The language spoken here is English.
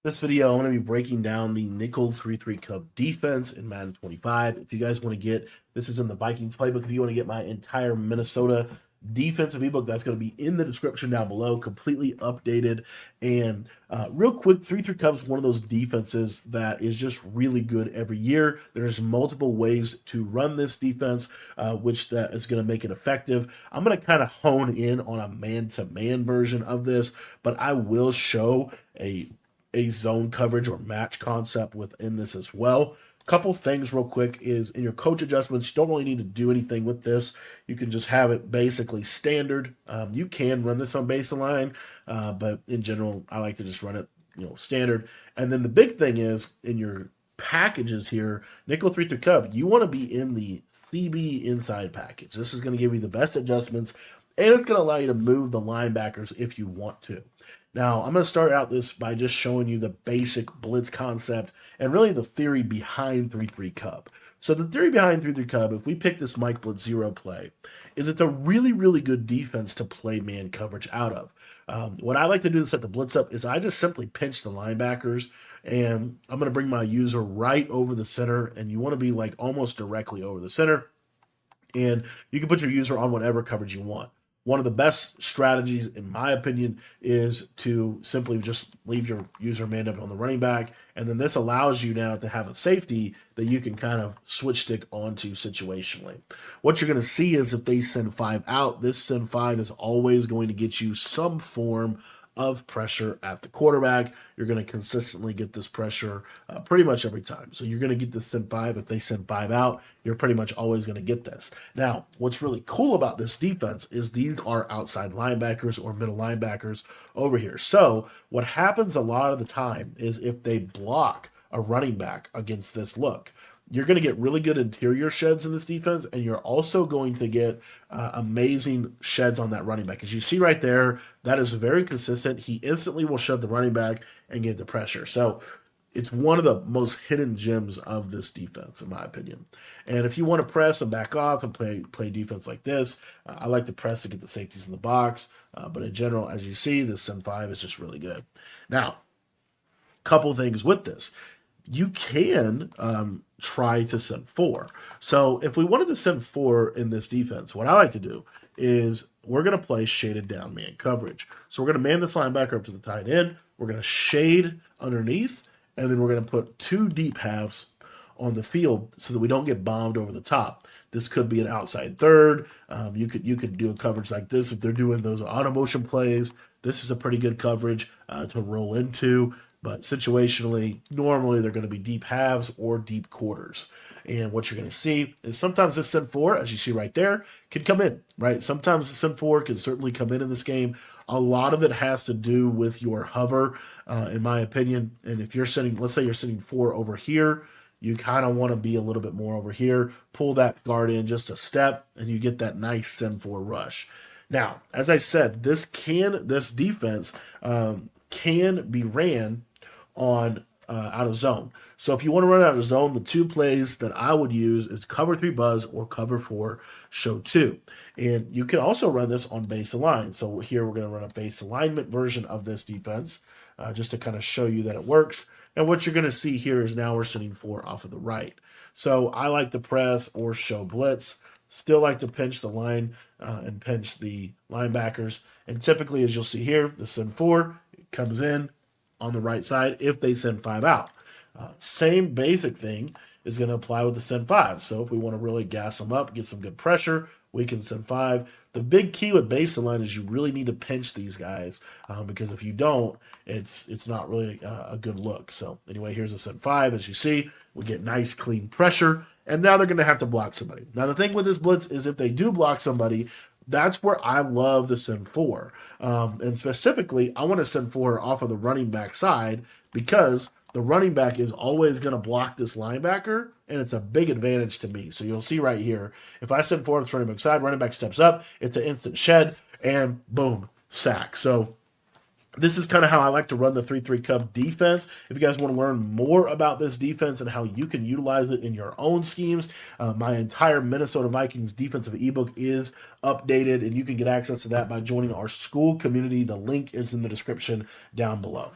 This video, I'm going to be breaking down the nickel 3-3 Cub defense in Madden 25. If you guys want to get, this is in the Vikings playbook. If you want to get my entire Minnesota defensive ebook, that's going to be in the description down below, completely updated. And real quick, 3-3 Cubs is one of those defenses that is just really good every year. There's multiple ways to run this defense, which that is going to make it effective. I'm going to kind of hone in on a man-to-man version of this, but I will show a zone coverage or match concept within this as well. Couple things real quick is in your coach adjustments, you don't really need to do anything with this. You can just have it basically standard. You can run this on baseline, but in general, I like to just run it, standard. And then the big thing is in your packages here, nickel 3-3 Cub, you want to be in the CB inside package. This is going to give you the best adjustments, and it's going to allow you to move the linebackers if you want to. Now, I'm going to start out this by just showing you the basic blitz concept and really the theory behind 3-3 Cub. So the theory behind 3-3 Cub, if we pick this Mike Blitz 0 play, is it's a really, really good defense to play man coverage out of. What I like to do to set the blitz up is I just simply pinch the linebackers, and I'm going to bring my user right over the center, and you want to be like almost directly over the center. And you can put your user on whatever coverage you want. One of the best strategies, in my opinion, is to simply just leave your user manned up on the running back, and then this allows you now to have a safety that you can kind of switch stick onto situationally. What you're going to see is if they send 5 out, this send 5 is always going to get you some form of pressure at the quarterback. You're going to consistently get this pressure pretty much every time. So you're going to get this send 5. If they send 5 out, you're pretty much always going to get this. Now, what's really cool about this defense is these are outside linebackers or middle linebackers over here. So what happens a lot of the time is if they block a running back against this look, you're going to get really good interior sheds in this defense, and you're also going to get amazing sheds on that running back. As you see right there, that is very consistent. He instantly will shed the running back and get the pressure. So it's one of the most hidden gems of this defense, in my opinion. And if you want to press and back off and play defense like this, I like to press to get the safeties in the box. But in general, as you see, this Sim 5 is just really good. Now, couple things with this. You can try to send 4. So if we wanted to send 4 in this defense, what I like to do is we're going to play shaded down man coverage. So we're going to man this linebacker up to the tight end. We're going to shade underneath, and then we're going to put 2 deep halves on the field so that we don't get bombed over the top. This could be an outside third. You could do a coverage like this if they're doing those auto motion plays. This is a pretty good coverage to roll into. But situationally, normally they're going to be deep halves or deep quarters. And what you're going to see is sometimes this send 4, as you see right there, can come in, right? Sometimes the send 4 can certainly come in this game. A lot of it has to do with your hover, in my opinion. And if you're sending, let's say you're sending 4 over here, you kind of want to be a little bit more over here. Pull that guard in just a step, and you get that nice send 4 rush. Now, as I said, this defense can be ran on out of zone. So if you want to run out of zone, the 2 plays that I would use is cover 3 buzz or cover 4 show 2. And you can also run this on base align. So here we're going to run a base alignment version of this defense just to kind of show you that it works. And what you're going to see here is now we're sending 4 off of the right. So I like to press or show blitz. Still like to pinch the line and pinch the linebackers. And typically, as you'll see here, the send 4 comes in on the right side if they send 5 out. Same basic thing is going to apply with the send 5. So if we want to really gas them up, get some good pressure, we can send 5. The big key with baseline is you really need to pinch these guys because if you don't, it's not really a good look. So anyway, here's a send 5. As you see, we get nice clean pressure, and now they're going to have to block somebody. Now the thing with this blitz is if they do block somebody, that's where I love the send 4. And specifically, I want to send 4 off of the running back side because the running back is always going to block this linebacker, and it's a big advantage to me. So you'll see right here, if I send 4 on this running back side, running back steps up, it's an instant shed, and boom, sack. So this is kind of how I like to run the 3-3 Cub defense. If you guys want to learn more about this defense and how you can utilize it in your own schemes, my entire Minnesota Vikings defensive ebook is updated, and you can get access to that by joining our school community. The link is in the description down below.